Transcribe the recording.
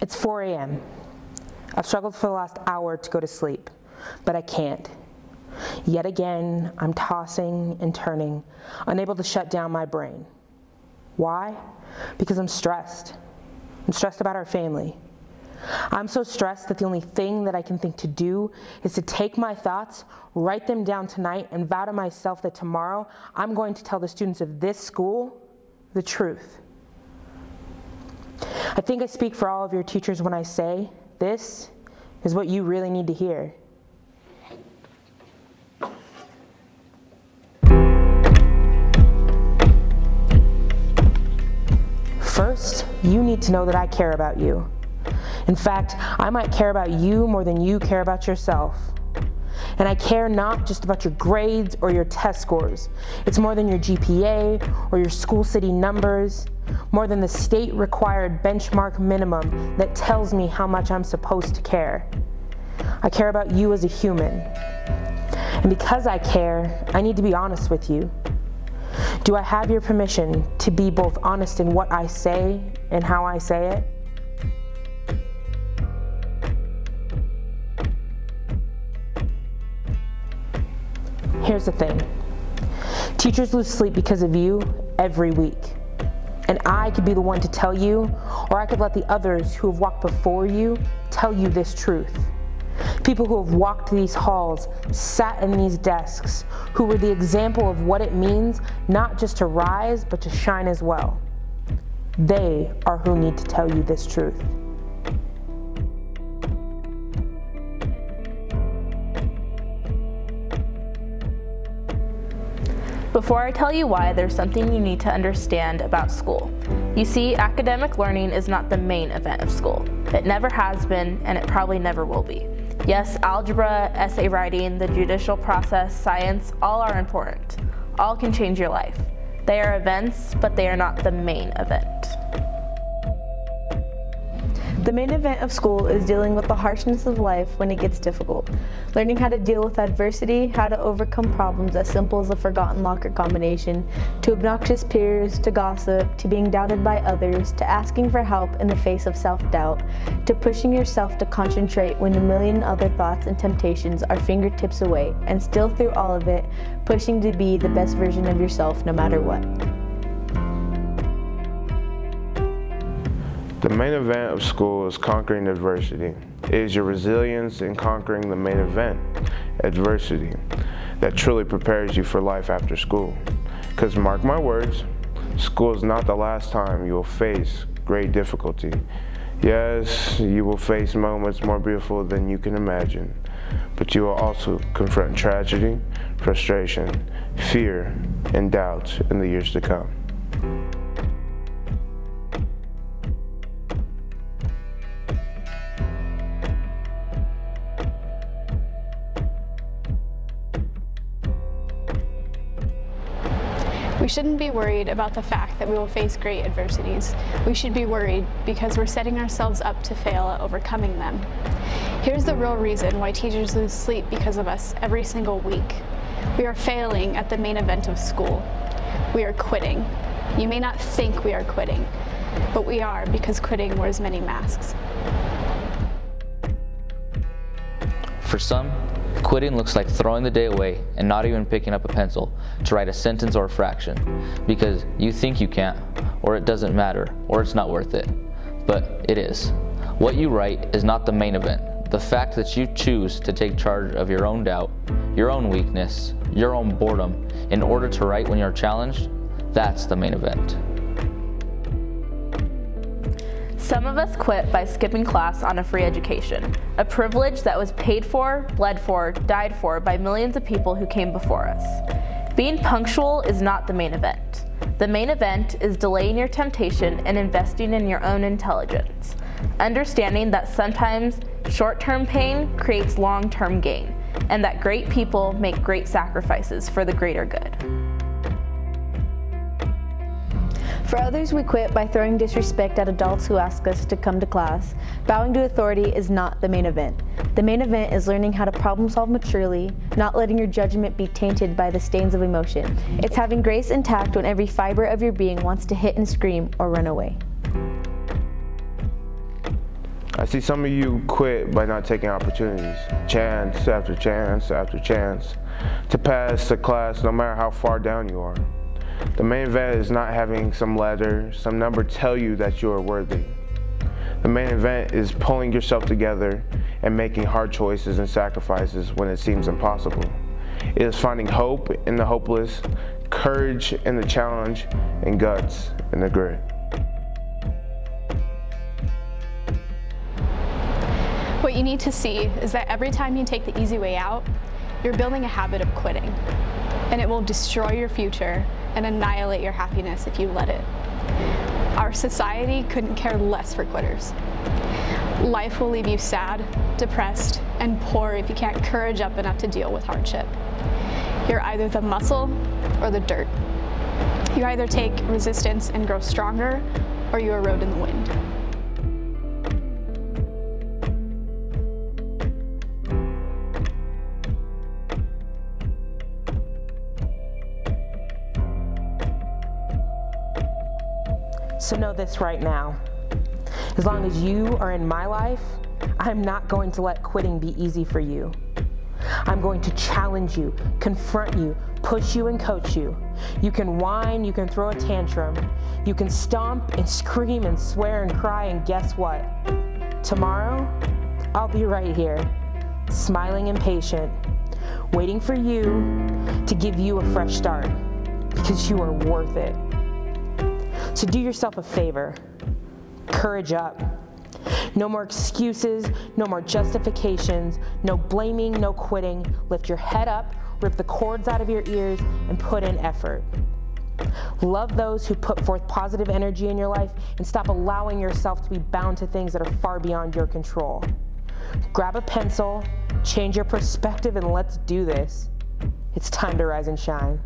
It's 4 a.m. I've struggled for the last hour to go to sleep, but I can't. Yet again, I'm tossing and turning, unable to shut down my brain. Why? Because I'm stressed. I'm stressed about our family. I'm so stressed that the only thing that I can think to do is to take my thoughts, write them down tonight, and vow to myself that tomorrow I'm going to tell the students of this school the truth. I think I speak for all of your teachers when I say this is what you really need to hear. First, you need to know that I care about you. In fact, I might care about you more than you care about yourself. And I care not just about your grades or your test scores. It's more than your GPA or your school city numbers, more than the state-required benchmark minimum that tells me how much I'm supposed to care. I care about you as a human. And because I care, I need to be honest with you. Do I have your permission to be both honest in what I say and how I say it? Here's the thing. Teachers lose sleep because of you every week. And I could be the one to tell you, or I could let the others who have walked before you tell you this truth. People who have walked these halls, sat in these desks, who were the example of what it means not just to rise, but to shine as well. They are who need to tell you this truth. Before I tell you why, there's something you need to understand about school. You see, academic learning is not the main event of school. It never has been, and it probably never will be. Yes, algebra, essay writing, the judicial process, science, all are important. All can change your life. They are events, but they are not the main event. The main event of school is dealing with the harshness of life when it gets difficult. Learning how to deal with adversity, how to overcome problems as simple as a forgotten locker combination, to obnoxious peers, to gossip, to being doubted by others, to asking for help in the face of self-doubt, to pushing yourself to concentrate when a million other thoughts and temptations are fingertips away, and still through all of it, pushing to be the best version of yourself no matter what. The main event of school is conquering adversity. It is your resilience in conquering the main event, adversity, that truly prepares you for life after school. Because mark my words, school is not the last time you will face great difficulty. Yes, you will face moments more beautiful than you can imagine, but you will also confront tragedy, frustration, fear, and doubt in the years to come. We shouldn't be worried about the fact that we will face great adversities. We should be worried because we're setting ourselves up to fail at overcoming them. Here's the real reason why teachers lose sleep because of us every single week. We are failing at the main event of school. We are quitting. You may not think we are quitting, but we are, because quitting wears many masks. For some, quitting looks like throwing the day away and not even picking up a pencil to write a sentence or a fraction because you think you can't, or it doesn't matter, or it's not worth it. But it is. What you write is not the main event. The fact that you choose to take charge of your own doubt, your own weakness, your own boredom in order to write when you're challenged, that's the main event. Some of us quit by skipping class on a free education, a privilege that was paid for, bled for, died for by millions of people who came before us. Being punctual is not the main event. The main event is delaying your temptation and investing in your own intelligence, understanding that sometimes short-term pain creates long-term gain, and that great people make great sacrifices for the greater good. For others, we quit by throwing disrespect at adults who ask us to come to class. Bowing to authority is not the main event. The main event is learning how to problem solve maturely, not letting your judgment be tainted by the stains of emotion. It's having grace intact when every fiber of your being wants to hit and scream or run away. I see some of you quit by not taking opportunities, chance after chance after chance, to pass the class no matter how far down you are. The main event is not having some letter, some number tell you that you are worthy. The main event is pulling yourself together and making hard choices and sacrifices when it seems impossible. It is finding hope in the hopeless, courage in the challenge, and guts in the grit. What you need to see is that every time you take the easy way out, you're building a habit of quitting, and it will destroy your future and annihilate your happiness if you let it. Our society couldn't care less for quitters. Life will leave you sad, depressed, and poor if you can't courage up enough to deal with hardship. You're either the muscle or the dirt. You either take resistance and grow stronger, or you erode in the wind. So know this right now. As long as you are in my life, I'm not going to let quitting be easy for you. I'm going to challenge you, confront you, push you and coach you. You can whine, you can throw a tantrum, you can stomp and scream and swear and cry, and guess what? Tomorrow, I'll be right here, smiling and patient, waiting for you to give you a fresh start, because you are worth it. So do yourself a favor, courage up. No more excuses, no more justifications, no blaming, no quitting. Lift your head up, rip the cords out of your ears, and put in effort. Love those who put forth positive energy in your life, and stop allowing yourself to be bound to things that are far beyond your control. Grab a pencil, change your perspective, and let's do this. It's time to rise and shine.